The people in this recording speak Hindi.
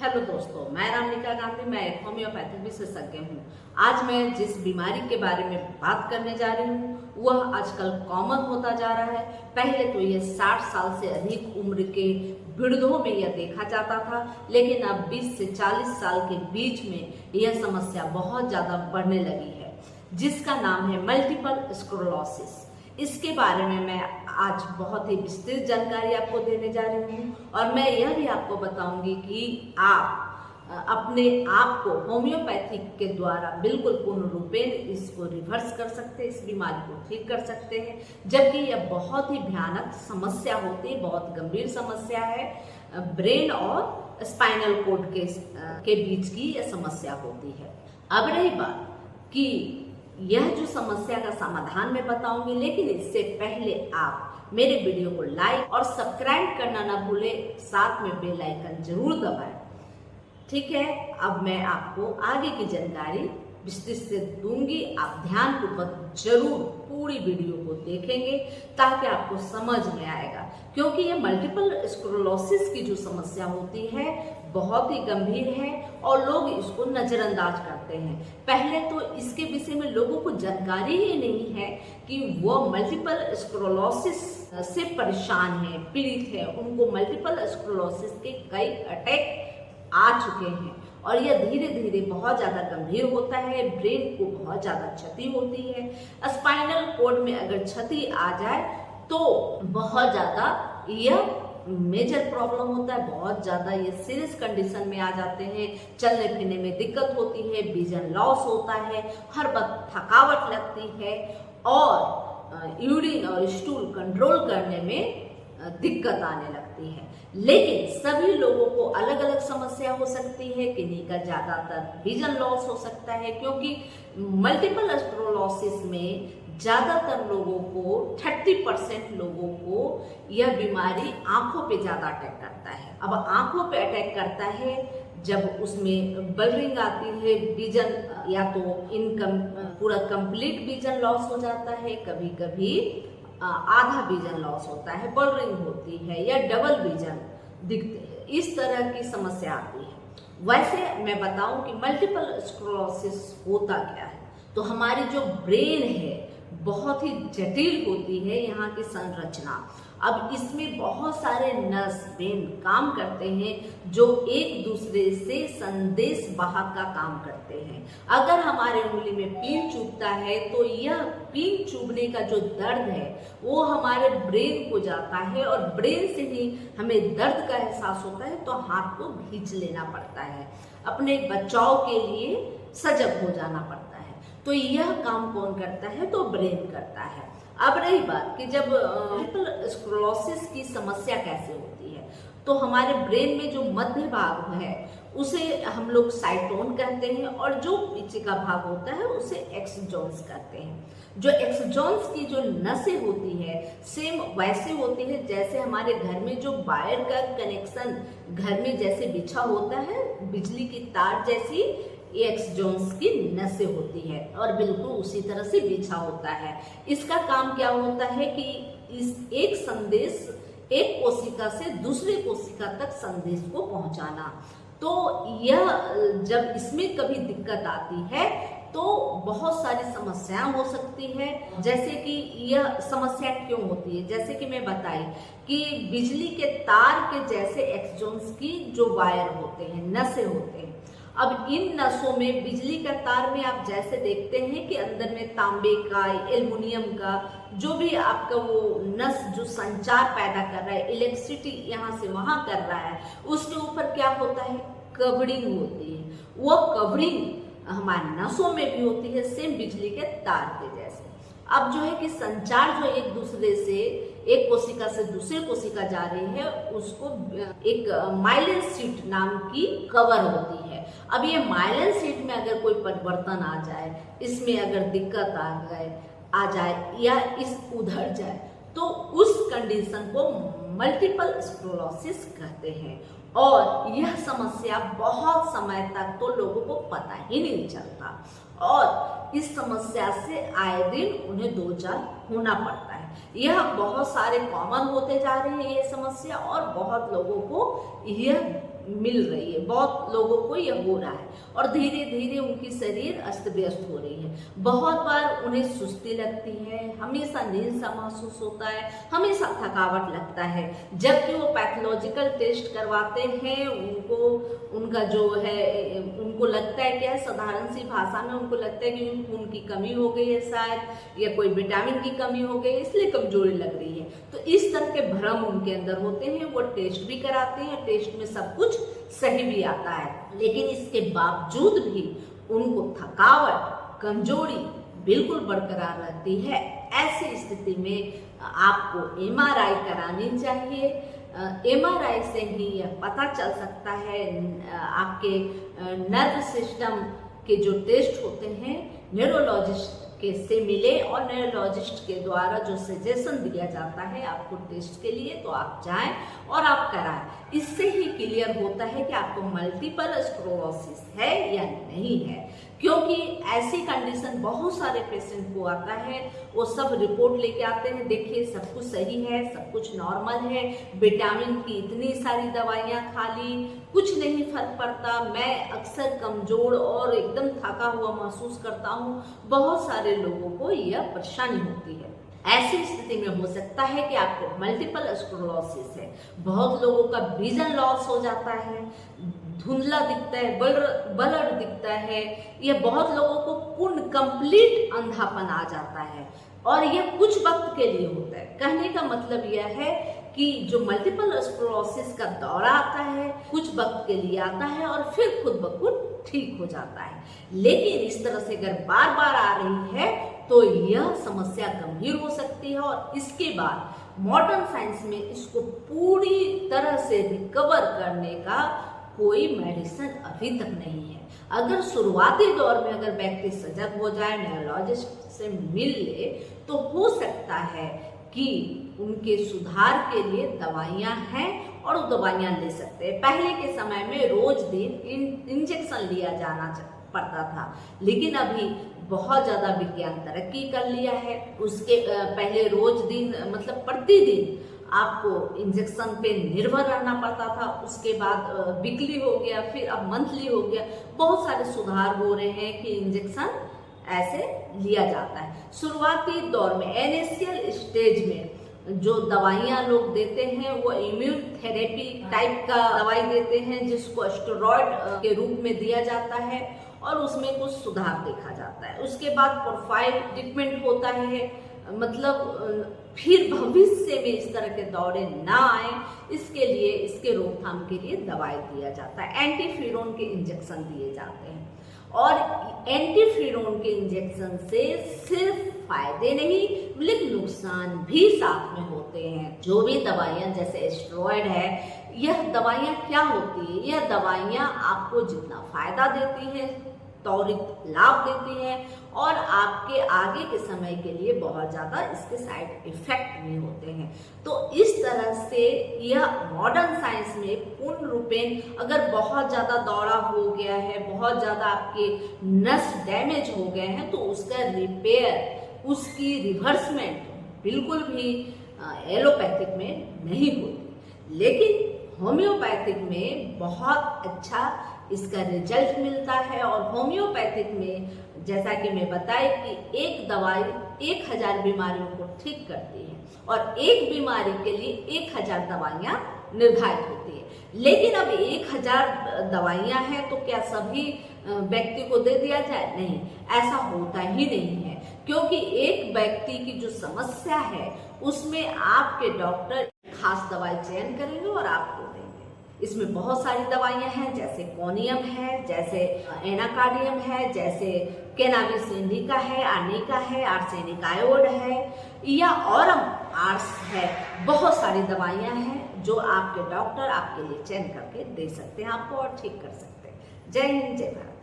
हेलो दोस्तों, मैं रामनिका गांधी, मैं एक होम्योपैथिक विशेषज्ञ हूँ। आज मैं जिस बीमारी के बारे में बात करने जा रही हूँ वह आजकल कॉमन होता जा रहा है। पहले तो यह 60 साल से अधिक उम्र के वृद्धों में यह देखा जाता था, लेकिन अब 20 से 40 साल के बीच में यह समस्या बहुत ज़्यादा बढ़ने लगी है, जिसका नाम है मल्टीपल स्क्लेरोसिस। इसके बारे में मैं आज बहुत ही विस्तृत जानकारी आपको देने जा रही हूँ और मैं यह भी आपको बताऊंगी कि आप अपने आप को होम्योपैथिक के द्वारा बिल्कुल पूर्ण रूपेण इसको रिवर्स कर सकते हैं, इस बीमारी को ठीक कर सकते हैं, जबकि यह बहुत ही भयानक समस्या होती है, बहुत गंभीर समस्या है। ब्रेन और स्पाइनल कॉर्ड के बीच की यह समस्या होती है। अब रही बात कि यह जो समस्या का समाधान मैं बताऊंगी, लेकिन इससे पहले आप मेरे वीडियो को लाइक और सब्सक्राइब करना ना भूलें, साथ में बेल आइकन जरूर दबाएं। ठीक है, अब मैं आपको आगे की जानकारी विस्तृत से दूंगी। आप ध्यानपूर्वक जरूर पूरी वीडियो को देखेंगे ताकि आपको समझ में आएगा, क्योंकि ये मल्टीपल स्क्लेरोसिस की जो समस्या होती है बहुत ही गंभीर है और लोग इसको नजरअंदाज करते हैं। पहले तो इसके विषय में लोगों को जानकारी ही नहीं है कि वो मल्टीपल स्क्लेरोसिस से परेशान है, पीड़ित है, उनको मल्टीपल स्क्लेरोसिस के कई अटैक आ चुके हैं और यह धीरे धीरे बहुत ज़्यादा गंभीर होता है। ब्रेन को बहुत ज़्यादा क्षति होती है। स्पाइनल कॉर्ड में अगर क्षति आ जाए तो बहुत ज़्यादा यह मेजर प्रॉब्लम होता है, बहुत ज़्यादा ये सीरियस कंडीशन में आ जाते हैं। चलने फिरने में दिक्कत होती है, विजन लॉस होता है, हर वक्त थकावट लगती है और यूरिन और स्टूल कंट्रोल करने में दिक्कत आने लगती है। लेकिन सभी लोगों को अलग अलग समस्या हो सकती है। किन्हीं का ज़्यादातर विजन लॉस हो सकता है, क्योंकि मल्टीपल स्क्लेरोसिस में ज़्यादातर लोगों को 30% लोगों को यह बीमारी आंखों पे ज़्यादा अटैक करता है। अब आंखों पे अटैक करता है जब उसमें ब्लरिंग आती है, विजन या तो पूरा कंप्लीट विजन लॉस हो जाता है, कभी कभी आधा विजन लॉस होता है, ब्लरिंग होती है या डबल विजन दिखते हैं, इस तरह की समस्या आती है। वैसे मैं बताऊं कि मल्टीपल स्क्लेरोसिस होता क्या है, तो हमारी जो ब्रेन है बहुत ही जटिल होती है, यहाँ की संरचना। अब इसमें बहुत सारे नर्व्स ब्रेन काम करते हैं जो एक दूसरे से संदेश वाहक का काम करते हैं। अगर हमारे उंगली में पीन चुभता है तो यह पीन चुभने का जो दर्द है वो हमारे ब्रेन को जाता है और ब्रेन से ही हमें दर्द का एहसास होता है, तो हाथ को खींच लेना पड़ता है, अपने बचाव के लिए सजग हो जाना पड़ता है। तो यह काम कौन करता है? तो ब्रेन करता है। अब रही बात कि जब मल्टीपल स्क्लेरोसिस की समस्या कैसे होती है, तो हमारे ब्रेन में जो मध्य भाग है उसे हम लोग साइटोन कहते हैं और जो पीछे का भाग होता है उसे एक्सोन्स कहते हैं। जो एक्सोन्स की जो नसें होती है सेम वैसे होती है जैसे हमारे घर में जो वायर का कनेक्शन घर में जैसे बिछा होता है, बिजली की तार जैसी एक्सोन्स की नसें होती है और बिल्कुल उसी तरह से बिछा होता है। इसका काम क्या होता है कि इस एक संदेश एक कोशिका से दूसरे कोशिका तक संदेश को पहुंचाना। तो यह जब इसमें कभी दिक्कत आती है तो बहुत सारी समस्याएं हो सकती है। जैसे कि यह समस्या क्यों होती है, जैसे कि मैं बताई कि बिजली के तार के जैसे एक्सोन्स की जो वायर होते हैं, नसें होते हैं। अब इन नसों में बिजली का तार में आप जैसे देखते हैं कि अंदर में तांबे का, एल्युमिनियम का, जो भी आपका वो नस जो संचार पैदा कर रहा है, इलेक्ट्रिसिटी यहाँ से वहाँ कर रहा है, उसके ऊपर क्या होता है? कवरिंग होती है। वो कवरिंग हमारे नसों में भी होती है, सेम बिजली के तार के जैसे। अब जो है कि संचार जो एक दूसरे से एक कोशिका से दूसरे कोशिका जा रही है, उसको एक माइलिन शीट नाम की कवर होती है। अब ये माइलिन शीट में अगर कोई परिवर्तन आ जाए, इसमें अगर दिक्कत आ जाए या इस उधर जाए, तो उस कंडीशन को मल्टीपल स्क्लेरोसिस कहते हैं। और यह समस्या बहुत समय तक तो लोगों को पता ही नहीं चलता और इस समस्या से आए दिन उन्हें दो चार होना पड़ता है। यह बहुत सारे कॉमन होते जा रहे हैं ये समस्या और बहुत लोगों को यह मिल रही है, बहुत लोगों को यह हो रहा है और धीरे धीरे उनकी शरीर अस्त व्यस्त हो रही है। बहुत बार उन्हें सुस्ती लगती है, हमेशा नींद सा महसूस होता है, हमेशा थकावट लगता है। जबकि वो पैथोलॉजिकल टेस्ट करवाते हैं, उनका जो है उनको लगता है क्या है, साधारण सी भाषा में उनको लगता है कि खून की कमी हो गई है शायद, या कोई विटामिन की कमी हो गई इसलिए कमजोरी लग रही है। तो इस तरह के भ्रम उनके अंदर होते हैं। वो टेस्ट भी कराते हैं, टेस्ट में सब कुछ सही भी आता है, लेकिन इसके बावजूद भी उनको थकावट, कमजोरी बिल्कुल बरकरार रहती है। ऐसी स्थिति में आपको एमआरआई करानी चाहिए। एमआरआई से ही यह पता चल सकता है, आपके नर्व सिस्टम के जो टेस्ट होते हैं न्यूरोलॉजिस्ट के से मिले और न्यूरोलॉजिस्ट के द्वारा जो सजेशन दिया जाता है आपको टेस्ट के लिए, तो आप जाएं और आप कराएं। इससे ही क्लियर होता है कि आपको मल्टीपल स्क्लेरोसिस है या नहीं है, क्योंकि ऐसी कंडीशन बहुत सारे पेशेंट को आता है। वो सब रिपोर्ट लेके आते हैं, देखिए सब कुछ सही है, सब कुछ नॉर्मल है, विटामिन की इतनी सारी दवाइयाँ खा ली, कुछ नहीं फर्क पड़ता, मैं अक्सर कमजोर और एकदम थका हुआ महसूस करता हूँ। बहुत सारे लोगों को यह परेशानी होती है। ऐसी स्थिति में हो सकता है कि आपको मल्टीपल स्क्लेरोसिस है। बहुत लोगों का विजन लॉस हो जाता है, धुंधला दिखता है, ब्लर दिखता है। यह बहुत लोगों को पूर्ण कंप्लीट अंधापन आ जाता है और यह कुछ वक्त के लिए होता है। कहने का मतलब यह है कि जो मल्टीपल स्क्लेरोसिस का दौरा आता है कुछ वक्त के लिए आता है और फिर खुद ब खुद ठीक हो जाता है। लेकिन इस तरह से अगर बार बार आ रही है तो यह समस्या गंभीर हो सकती है और इसके बाद मॉडर्न साइंस में इसको पूरी तरह से रिकवर करने का कोई मेडिसिन अभी तक नहीं है। अगर शुरुआती दौर में अगर व्यक्ति सजग हो जाए, न्यूरोलॉजिस्ट से मिल ले, तो हो सकता है कि उनके सुधार के लिए दवाइयां हैं और वो दवाइयां ले सकते हैं। पहले के समय में रोज दिन इंजेक्शन लिया जाना पड़ता था, लेकिन अभी बहुत ज़्यादा विज्ञान तरक्की कर लिया है। उसके पहले रोज दिन मतलब प्रतिदिन आपको इंजेक्शन पे निर्भर रहना पड़ता था, उसके बाद वीकली हो गया, फिर अब मंथली हो गया। बहुत सारे सुधार हो रहे हैं कि इंजेक्शन ऐसे लिया जाता है। शुरुआती दौर में इनिशियल स्टेज में जो दवाइयाँ लोग देते हैं वो इम्यून थेरेपी टाइप का दवाई देते हैं, जिसको स्टेरॉइड के रूप में दिया जाता है और उसमें कुछ सुधार देखा जाता है। उसके बाद प्रोफाइल ट्रीटमेंट होता है, मतलब फिर भविष्य में इस तरह के दौरे ना आए इसके लिए, इसके रोकथाम के लिए दवाई दिया जाता है। एंटीफिरोन के इंजेक्शन दिए जाते हैं और एंटीफिरोन के इंजेक्शन से सिर्फ फायदे नहीं लेकिन नुकसान भी साथ में होते हैं। जो भी दवाइयाँ जैसे स्टेरॉइड है, यह दवाइयाँ क्या होती है, यह दवाइयाँ आपको जितना फायदा देती हैं त्वरित लाभ देती हैं और आपके आगे के समय के लिए बहुत ज़्यादा इसके साइड इफेक्ट भी होते हैं। तो इस तरह से यह मॉडर्न साइंस में पूर्ण रूपेण अगर बहुत ज़्यादा दौरा हो गया है, बहुत ज़्यादा आपके नस डैमेज हो गए हैं, तो उसका रिपेयर, उसकी रिवर्समेंट बिल्कुल भी एलोपैथिक में नहीं होती, लेकिन होम्योपैथिक में बहुत अच्छा इसका रिजल्ट मिलता है। और होम्योपैथिक में जैसा कि मैं बताई कि एक दवाई 1000 बीमारियों को ठीक करती है और एक बीमारी के लिए 1000 दवाइयाँ निर्धारित होती है। लेकिन अब 1000 दवाइयाँ हैं तो क्या सभी व्यक्ति को दे दिया जाए? नहीं, ऐसा होता ही नहीं है, क्योंकि एक व्यक्ति की जो समस्या है उसमें आपके डॉक्टर खास दवाई चयन करेंगे और आपको देंगे। इसमें बहुत सारी दवाइयां हैं, जैसे कोनियम है, जैसे एनाकार्डियम है, जैसे कैनाबिस इंडिका है, आर्निका है, आर्सेनिक आयोड है या ऑरम आर्स है। बहुत सारी दवाइयां हैं जो आपके डॉक्टर आपके लिए चयन करके दे सकते हैं आपको और ठीक कर सकते हैं। जय हिंद, जय भारत।